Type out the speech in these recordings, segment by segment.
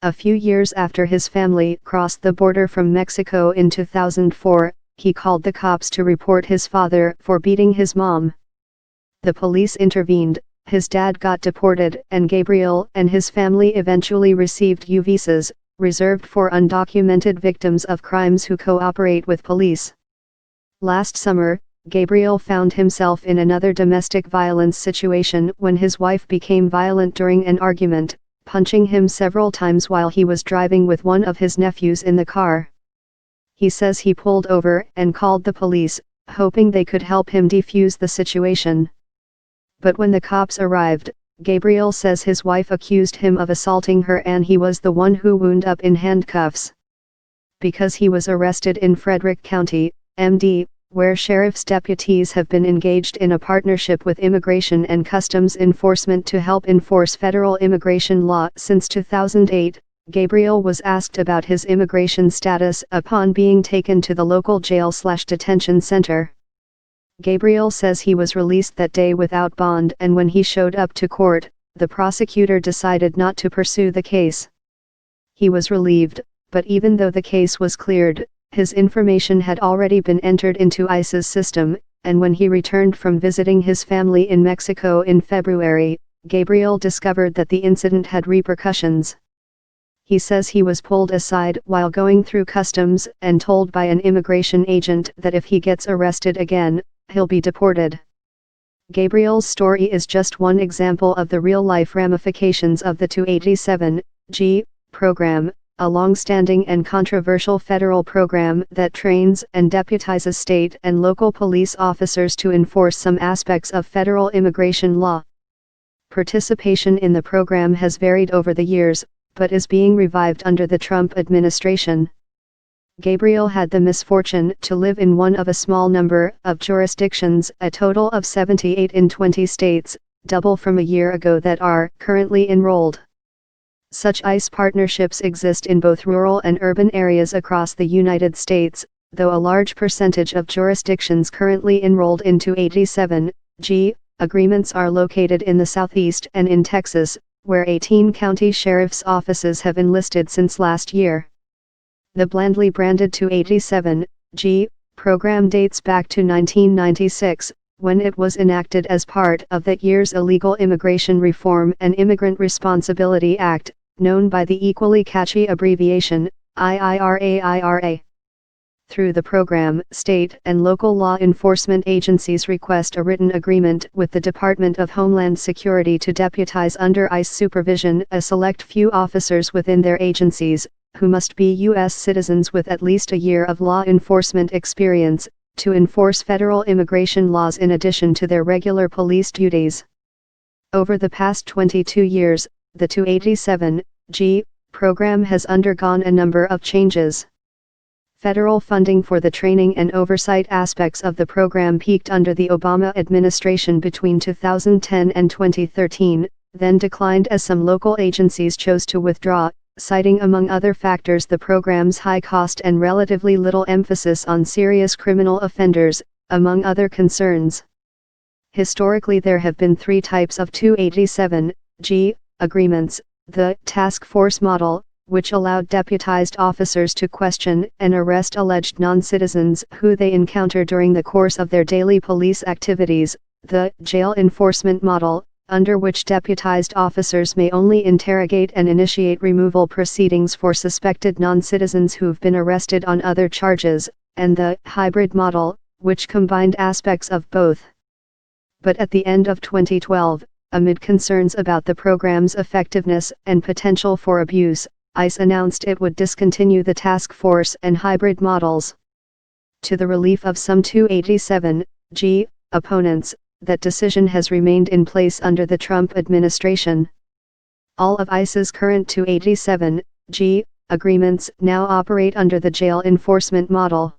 A few years after his family crossed the border from Mexico in 2004, he called the cops to report his father for beating his mom. The police intervened, his dad got deported, and Gabriel and his family eventually received U visas, reserved for undocumented victims of crimes who cooperate with police. Last summer, Gabriel found himself in another domestic violence situation when his wife became violent during an argument, punching him several times while he was driving with one of his nephews in the car. He says he pulled over and called the police, hoping they could help him defuse the situation. But when the cops arrived, Gabriel says his wife accused him of assaulting her and he was the one who wound up in handcuffs. Because he was arrested in Frederick County, MD, where sheriff's deputies have been engaged in a partnership with Immigration and Customs Enforcement to help enforce federal immigration law since 2008, Gabriel was asked about his immigration status upon being taken to the local jail/detention center. Gabriel says he was released that day without bond, and when he showed up to court, the prosecutor decided not to pursue the case. He was relieved, but even though the case was cleared, his information had already been entered into ICE's system, and when he returned from visiting his family in Mexico in February, Gabriel discovered that the incident had repercussions. He says he was pulled aside while going through customs and told by an immigration agent that if he gets arrested again, he'll be deported. Gabriel's story is just one example of the real-life ramifications of the 287G program, a long-standing and controversial federal program that trains and deputizes state and local police officers to enforce some aspects of federal immigration law. Participation in the program has varied over the years, but is being revived under the Trump administration. Gabriel had the misfortune to live in one of a small number of jurisdictions, a total of 78 in 20 states, double from a year ago, that are currently enrolled. Such ICE partnerships exist in both rural and urban areas across the United States, though a large percentage of jurisdictions currently enrolled in 287G agreements are located in the Southeast and in Texas, where 18 county sheriff's offices have enlisted since last year. The blandly branded 287G program dates back to 1996, when it was enacted as part of that year's Illegal Immigration Reform and Immigrant Responsibility Act, known by the equally catchy abbreviation, IIRA. Through the program, state and local law enforcement agencies request a written agreement with the Department of Homeland Security to deputize under ICE supervision a select few officers within their agencies, who must be U.S. citizens with at least a year of law enforcement experience, to enforce federal immigration laws in addition to their regular police duties. Over the past 22 years, the 287G program has undergone a number of changes. Federal funding for the training and oversight aspects of the program peaked under the Obama administration between 2010 and 2013, then declined as some local agencies chose to withdraw, citing among other factors the program's high cost and relatively little emphasis on serious criminal offenders, among other concerns. Historically, there have been three types of 287G agreements: the task force model, which allowed deputized officers to question and arrest alleged non-citizens who they encounter during the course of their daily police activities; the jail enforcement model, under which deputized officers may only interrogate and initiate removal proceedings for suspected non-citizens who've been arrested on other charges; and the hybrid model, which combined aspects of both. But at the end of 2012, amid concerns about the program's effectiveness and potential for abuse, ICE announced it would discontinue the task force and hybrid models. To the relief of some 287G opponents, that decision has remained in place under the Trump administration. All of ICE's current 287G agreements now operate under the jail enforcement model.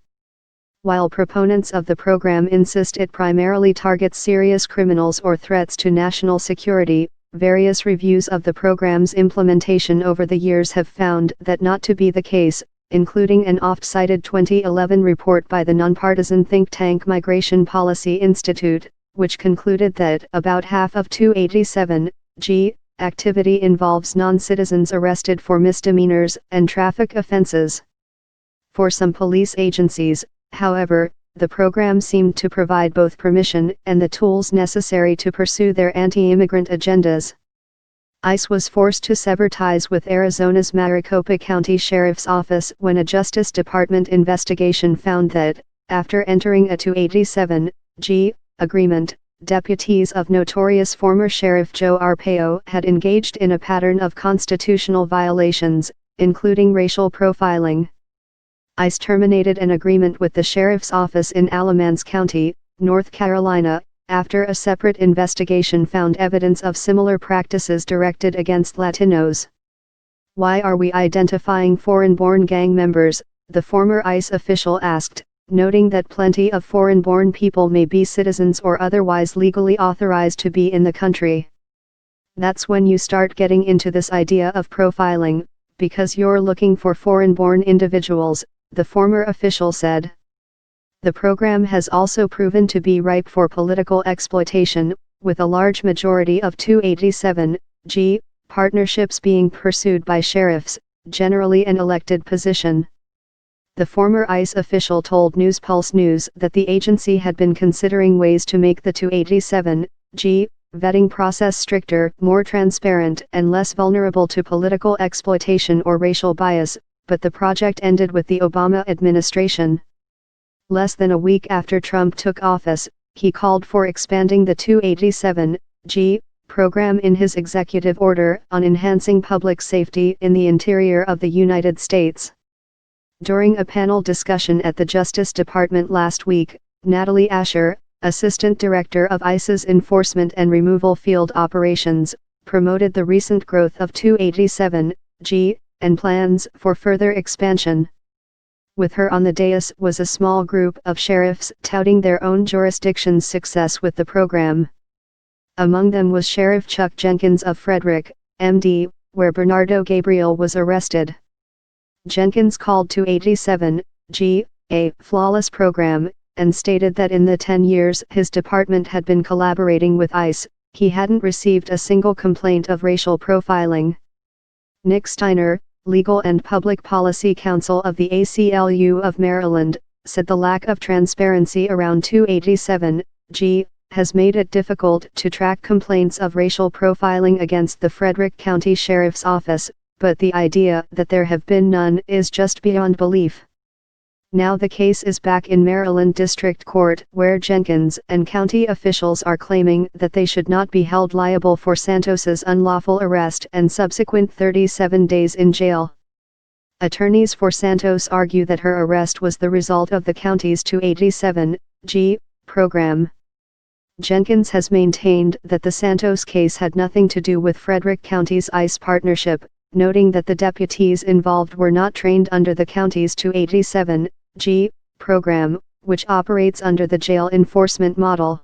While proponents of the program insist it primarily targets serious criminals or threats to national security, various reviews of the program's implementation over the years have found that not to be the case, including an oft-cited 2011 report by the nonpartisan think tank Migration Policy Institute, which concluded that about half of 287G activity involves non-citizens arrested for misdemeanors and traffic offenses. For some police agencies, however, the program seemed to provide both permission and the tools necessary to pursue their anti-immigrant agendas. ICE was forced to sever ties with Arizona's Maricopa County Sheriff's Office when a Justice Department investigation found that, after entering a 287G agreement, deputies of notorious former Sheriff Joe Arpaio had engaged in a pattern of constitutional violations, including racial profiling. ICE terminated an agreement with the Sheriff's Office in Alamance County, North Carolina, after a separate investigation found evidence of similar practices directed against Latinos. "Why are we identifying foreign-born gang members?" the former ICE official asked, noting that plenty of foreign-born people may be citizens or otherwise legally authorized to be in the country. "That's when you start getting into this idea of profiling, because you're looking for foreign-born individuals," the former official said. The program has also proven to be ripe for political exploitation, with a large majority of 287G partnerships being pursued by sheriffs, generally an elected position. The former ICE official told NewsPulse News that the agency had been considering ways to make the 287G vetting process stricter, more transparent, and less vulnerable to political exploitation or racial bias, but the project ended with the Obama administration. Less than a week after Trump took office, he called for expanding the 287G program in his executive order on enhancing public safety in the interior of the United States. During a panel discussion at the Justice Department last week, Natalie Asher, Assistant Director of ICE's Enforcement and Removal Field Operations, promoted the recent growth of 287G and plans for further expansion. With her on the dais was a small group of sheriffs touting their own jurisdiction's success with the program. Among them was Sheriff Chuck Jenkins of Frederick, MD, where Bernardo Gabriel was arrested. Jenkins called 287G a flawless program, and stated that in the 10 years his department had been collaborating with ICE, he hadn't received a single complaint of racial profiling. Nick Steiner, Legal and Public Policy Counsel of the ACLU of Maryland, said the lack of transparency around 287G has made it difficult to track complaints of racial profiling against the Frederick County Sheriff's Office, but the idea that there have been none is just beyond belief. Now the case is back in Maryland District Court, where Jenkins and county officials are claiming that they should not be held liable for Santos's unlawful arrest and subsequent 37 days in jail. Attorneys for Santos argue that her arrest was the result of the county's 287G program. Jenkins has maintained that the Santos case had nothing to do with Frederick County's ICE partnership, noting that the deputies involved were not trained under the county's 287G program, which operates under the jail enforcement model.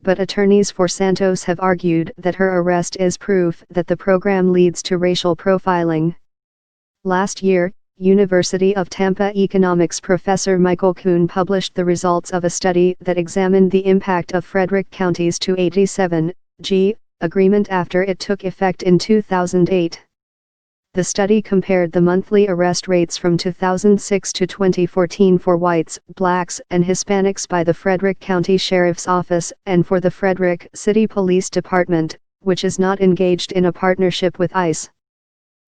But attorneys for Santos have argued that her arrest is proof that the program leads to racial profiling. Last year, University of Tampa economics professor Michael Kuhn published the results of a study that examined the impact of Frederick County's 287G agreement after it took effect in 2008. The study compared the monthly arrest rates from 2006 to 2014 for whites, blacks, and Hispanics by the Frederick County Sheriff's Office and for the Frederick City Police Department, which is not engaged in a partnership with ICE.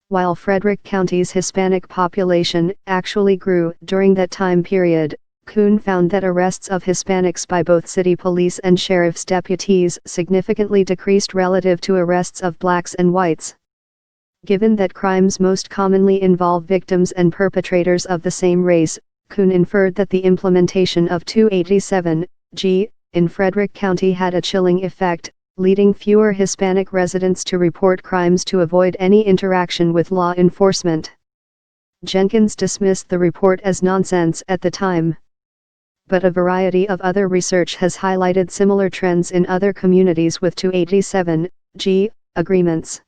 While Frederick County's Hispanic population actually grew during that time period, Kuhn found that arrests of Hispanics by both city police and sheriff's deputies significantly decreased relative to arrests of blacks and whites. Given that crimes most commonly involve victims and perpetrators of the same race, Kuhn inferred that the implementation of 287G in Frederick County had a chilling effect, leading fewer Hispanic residents to report crimes to avoid any interaction with law enforcement. Jenkins dismissed the report as nonsense at the time. But a variety of other research has highlighted similar trends in other communities with 287G agreements.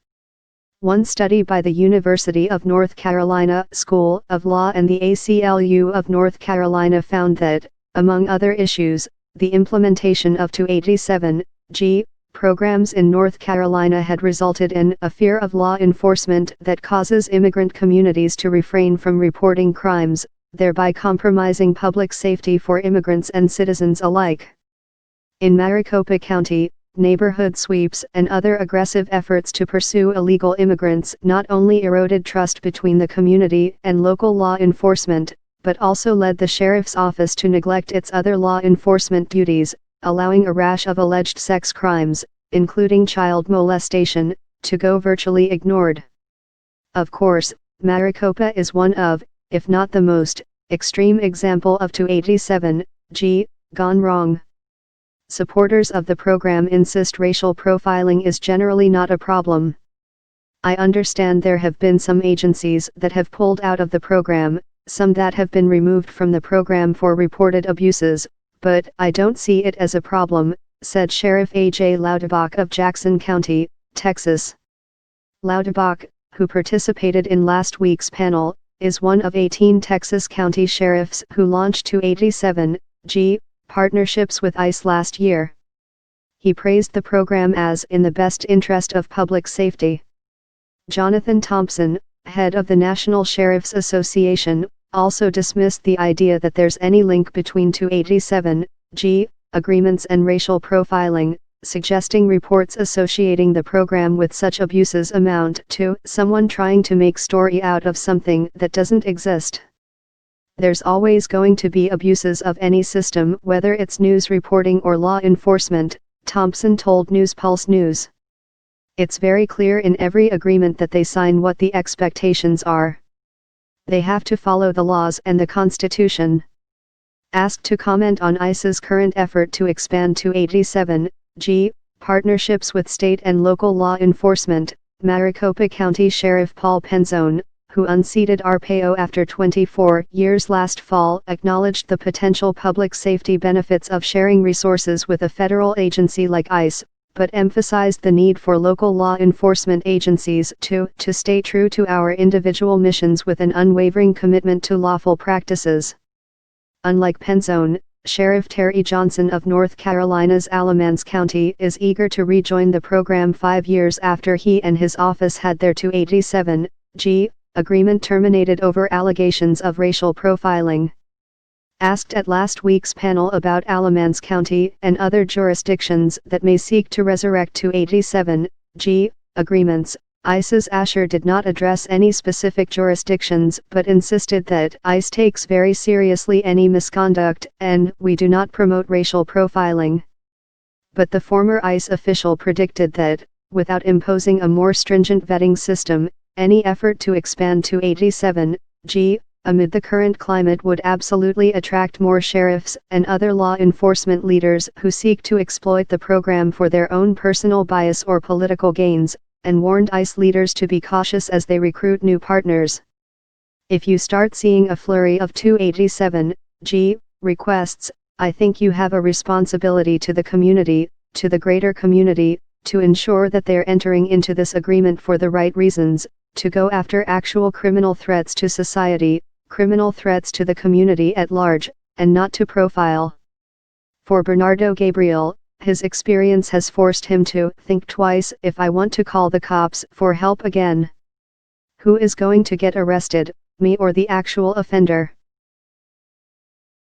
One study by the University of North Carolina School of Law and the ACLU of North Carolina found that, among other issues, the implementation of 287G programs in North Carolina had resulted in a fear of law enforcement that causes immigrant communities to refrain from reporting crimes, thereby compromising public safety for immigrants and citizens alike. In Maricopa County, neighborhood sweeps and other aggressive efforts to pursue illegal immigrants not only eroded trust between the community and local law enforcement, but also led the sheriff's office to neglect its other law enforcement duties, allowing a rash of alleged sex crimes, including child molestation, to go virtually ignored. Of course, Maricopa is one of, if not the most, extreme example of 287G gone wrong. Supporters of the program insist racial profiling is generally not a problem. I understand there have been some agencies that have pulled out of the program, some that have been removed from the program for reported abuses, but I don't see it as a problem, said Sheriff A.J. Louderback of Jackson County, Texas. Louderback, who participated in last week's panel, is one of 18 Texas county sheriffs who launched 287G partnerships with ICE last year. He praised the program as in the best interest of public safety. Jonathan Thompson, head of the National Sheriff's Association, also dismissed the idea that there's any link between 287G agreements and racial profiling, suggesting reports associating the program with such abuses amount to someone trying to make story out of something that doesn't exist. There's always going to be abuses of any system, whether it's news reporting or law enforcement, Thompson told News Pulse News. It's very clear in every agreement that they sign what the expectations are. They have to follow the laws and the Constitution. Asked to comment on ICE's current effort to expand 287G partnerships with state and local law enforcement, Maricopa County Sheriff Paul Penzone, who unseated Arpaio after 24 years last fall, acknowledged the potential public safety benefits of sharing resources with a federal agency like ICE, but emphasized the need for local law enforcement agencies to stay true to our individual missions with an unwavering commitment to lawful practices. Unlike Penzone, Sheriff Terry Johnson of North Carolina's Alamance County is eager to rejoin the program 5 years after he and his office had their 287G agreement terminated over allegations of racial profiling. Asked at last week's panel about Alamance County and other jurisdictions that may seek to resurrect 287G agreements, ICE's Asher did not address any specific jurisdictions but insisted that ICE takes very seriously any misconduct and we do not promote racial profiling. But the former ICE official predicted that, without imposing a more stringent vetting system, any effort to expand 287G amid the current climate would absolutely attract more sheriffs and other law enforcement leaders who seek to exploit the program for their own personal bias or political gains, and warned ICE leaders to be cautious as they recruit new partners. If you start seeing a flurry of 287G requests, I think you have a responsibility to the community, to the greater community, to ensure that they're entering into this agreement for the right reasons, to go after actual criminal threats to society, criminal threats to the community at large, and not to profile. For Bernardo Gabriel, his experience has forced him to think twice if I want to call the cops for help again. Who is going to get arrested, me or the actual offender?